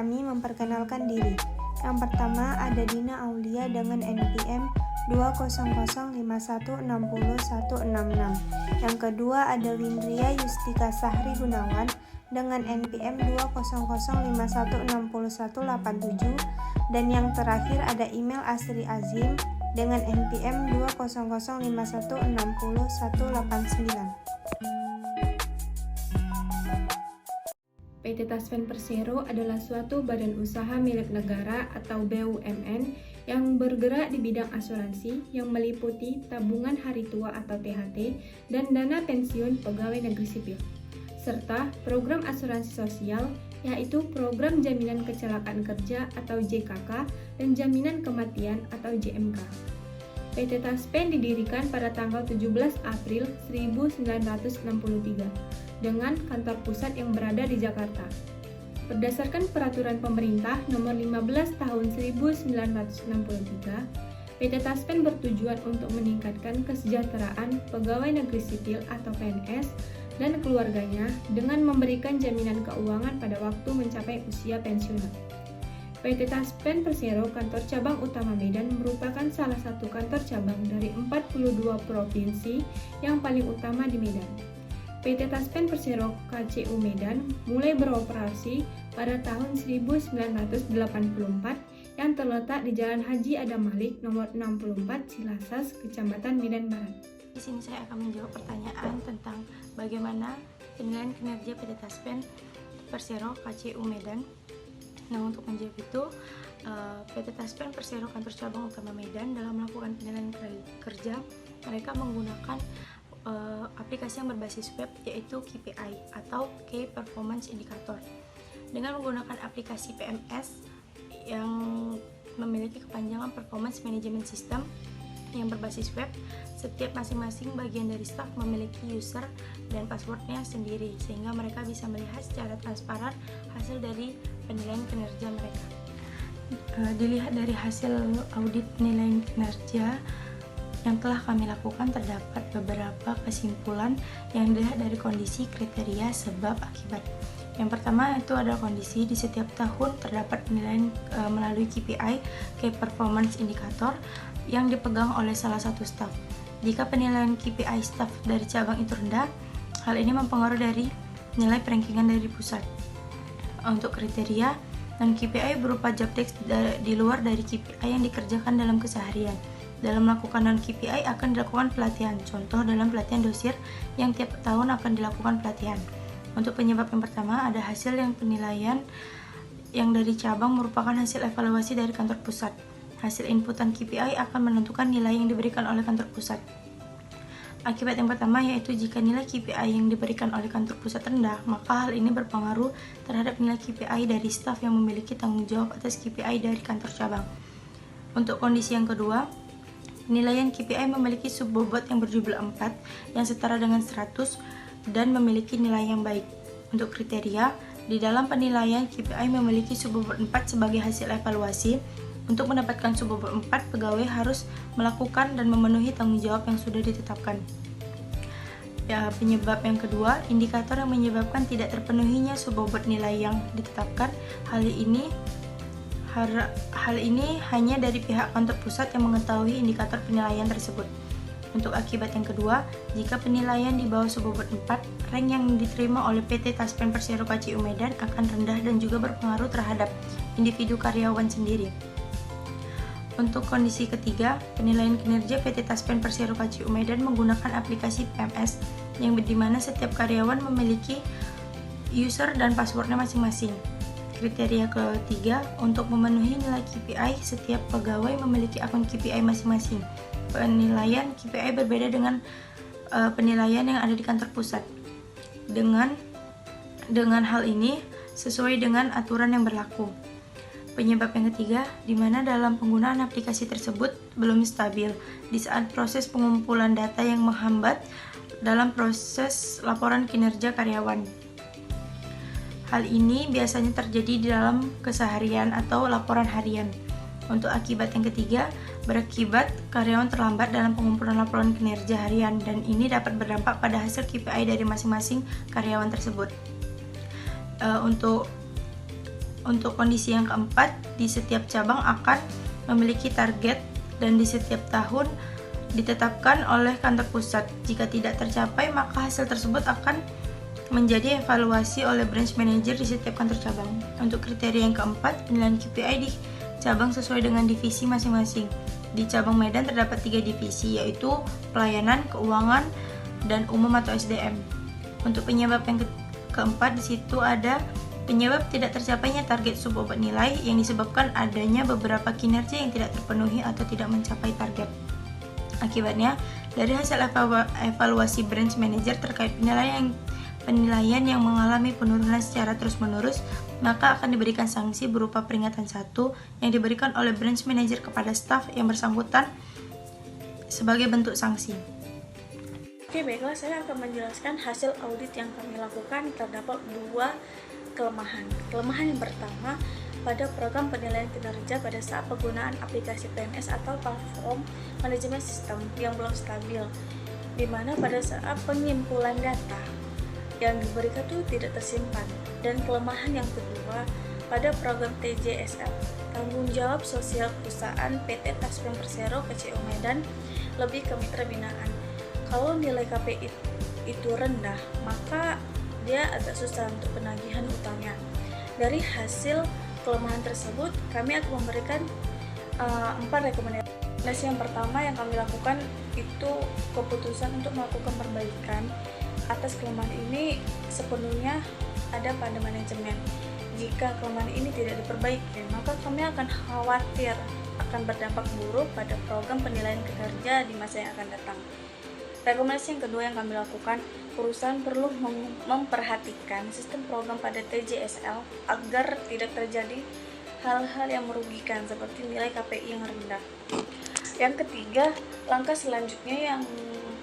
kami memperkenalkan diri. Yang pertama ada Dina Aulia dengan NPM 20051606166. Yang kedua ada Windria Yustika Sahri Gunawan dengan NPM 200516187. Dan yang terakhir ada email Asri Azim dengan NPM 20051606189. PT Taspen Persero adalah suatu badan usaha milik negara atau BUMN yang bergerak di bidang asuransi yang meliputi tabungan hari tua atau THT dan dana pensiun pegawai negeri sipil, serta program asuransi sosial yaitu program jaminan kecelakaan kerja atau JKK dan jaminan kematian atau JMK. PT Taspen didirikan pada tanggal 17 April 1963 dengan kantor pusat yang berada di Jakarta. Berdasarkan peraturan pemerintah nomor 15 tahun 1963, PT Taspen bertujuan untuk meningkatkan kesejahteraan pegawai negeri sipil atau PNS dan keluarganya dengan memberikan jaminan keuangan pada waktu mencapai usia pensiunan. PT Taspen Persero Kantor Cabang Utama Medan merupakan salah satu kantor cabang dari 42 provinsi yang paling utama di Medan. PT Taspen Persero KCU Medan mulai beroperasi pada tahun 1984 yang terletak di Jalan Haji Adam Malik nomor 64 Cilasas, Kecamatan Medan Barat. Di sini saya akan menjawab pertanyaan tentang bagaimana penilaian kinerja PT Taspen Persero KCU Medan. Nah, untuk menjawab itu, PT Taspen Persero Kantor Cabang Utama Medan dalam melakukan penilaian kerja, mereka menggunakan aplikasi yang berbasis web yaitu KPI atau Key Performance Indicator. Dengan menggunakan aplikasi PMS yang memiliki kepanjangan Performance Management System yang berbasis web, setiap masing-masing bagian dari staf memiliki user dan passwordnya sendiri sehingga mereka bisa melihat secara transparan hasil dari penilaian kinerja mereka. Dilihat dari hasil audit penilaian kinerja yang telah kami lakukan, terdapat beberapa kesimpulan yang dilihat dari kondisi, kriteria, sebab, akibat. Yang pertama itu adalah kondisi. Di setiap tahun terdapat penilaian melalui KPI Key Performance Indicator yang dipegang oleh salah satu staf. Jika penilaian KPI staf dari cabang itu rendah, hal ini mempengaruhi dari nilai perankingan dari pusat. Untuk kriteria dan KPI berupa job desk di luar dari KPI yang dikerjakan dalam keseharian. Dalam melakukan non-KPI akan dilakukan pelatihan, contoh dalam pelatihan dosir yang tiap tahun akan dilakukan pelatihan. Untuk penyebab yang pertama, ada hasil yang penilaian yang dari cabang merupakan hasil evaluasi dari kantor pusat. Hasil inputan KPI akan menentukan nilai yang diberikan oleh kantor pusat. Akibat yang pertama yaitu jika nilai KPI yang diberikan oleh kantor pusat rendah, maka hal ini berpengaruh terhadap nilai KPI dari staf yang memiliki tanggung jawab atas KPI dari kantor cabang. Untuk kondisi yang kedua, penilaian KPI memiliki subbobot yang berjumlah 4 yang setara dengan 100 dan memiliki nilai yang baik. Untuk kriteria, di dalam penilaian KPI memiliki subbobot 4 sebagai hasil evaluasi. Untuk mendapatkan subbobot 4, pegawai harus melakukan dan memenuhi tanggung jawab yang sudah ditetapkan. Penyebab yang kedua, indikator yang menyebabkan tidak terpenuhinya subbobot nilai yang ditetapkan. Hal ini hanya dari pihak kantor pusat yang mengetahui indikator penilaian tersebut. Untuk akibat yang kedua, jika penilaian di bawah subbobot 4, rank yang diterima oleh PT Taspen Persero KCU Medan akan rendah dan juga berpengaruh terhadap individu karyawan sendiri. Untuk kondisi ketiga, penilaian kinerja PT Taspen Persero KCU Medan menggunakan aplikasi PMS yang dimana setiap karyawan memiliki user dan passwordnya masing-masing. Kriteria ketiga, untuk memenuhi nilai KPI, setiap pegawai memiliki akun KPI masing-masing. Penilaian KPI berbeda dengan penilaian yang ada di kantor pusat. Dengan hal ini sesuai dengan aturan yang berlaku. Penyebab yang ketiga, di mana dalam penggunaan aplikasi tersebut belum stabil di saat proses pengumpulan data yang menghambat dalam proses laporan kinerja karyawan. Hal ini biasanya terjadi di dalam keseharian atau laporan harian. Untuk akibat yang ketiga, berakibat karyawan terlambat dalam pengumpulan laporan kinerja harian dan ini dapat berdampak pada hasil KPI dari masing-masing karyawan tersebut. Untuk Untuk kondisi yang keempat, di setiap cabang akan memiliki target dan di setiap tahun ditetapkan oleh kantor pusat. Jika tidak tercapai, maka hasil tersebut akan menjadi evaluasi oleh branch manager di setiap kantor cabang. Untuk kriteria yang keempat, penilaian KPI di cabang sesuai dengan divisi masing-masing. Di cabang Medan terdapat 3 divisi, yaitu pelayanan, keuangan, dan umum atau SDM. Untuk penyebab yang keempat, di situ ada penyebab tidak tercapainya target subobat nilai yang disebabkan adanya beberapa kinerja yang tidak terpenuhi atau tidak mencapai target. Akibatnya, dari hasil evaluasi branch manager terkait penilaian yang mengalami penurunan secara terus-menerus, maka akan diberikan sanksi berupa peringatan 1 yang diberikan oleh branch manager kepada staf yang bersangkutan sebagai bentuk sanksi. Oke, baiklah, saya akan menjelaskan hasil audit yang kami lakukan. Terdapat 2 kelemahan. Kelemahan yang pertama, pada program penilaian kinerja pada saat penggunaan aplikasi PMS atau platform manajemen sistem yang belum stabil, di mana pada saat pengumpulan data yang diberikan itu tidak tersimpan. Dan kelemahan yang kedua, pada program TJSL, tanggung jawab sosial perusahaan PT Taspen Persero KCU Medan lebih ke mitra binaan. Kalau nilai KPI itu rendah, maka dia agak susah untuk penagihan utangnya. Dari hasil kelemahan tersebut, kami akan memberikan 4 rekomendasi. Yang pertama yang kami lakukan itu keputusan untuk melakukan perbaikan atas kelemahan ini sepenuhnya ada pada manajemen. Jika kelemahan ini tidak diperbaiki, maka kami akan khawatir akan berdampak buruk pada program penilaian kinerja di masa yang akan datang. Rekomendasi yang kedua yang kami lakukan, perusahaan perlu memperhatikan sistem program pada TJSL agar tidak terjadi hal-hal yang merugikan seperti nilai KPI yang rendah. Yang ketiga, langkah selanjutnya yang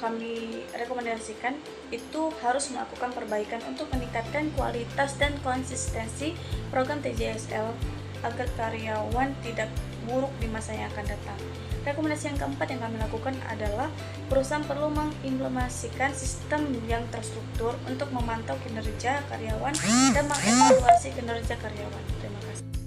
kami rekomendasikan itu harus melakukan perbaikan untuk meningkatkan kualitas dan konsistensi program TJSL agar karyawan tidak buruk di masa yang akan datang. Rekomendasi yang keempat yang kami lakukan adalah perusahaan perlu mengimplementasikan sistem yang terstruktur untuk memantau kinerja karyawan dan mengevaluasi kinerja karyawan. Terima kasih.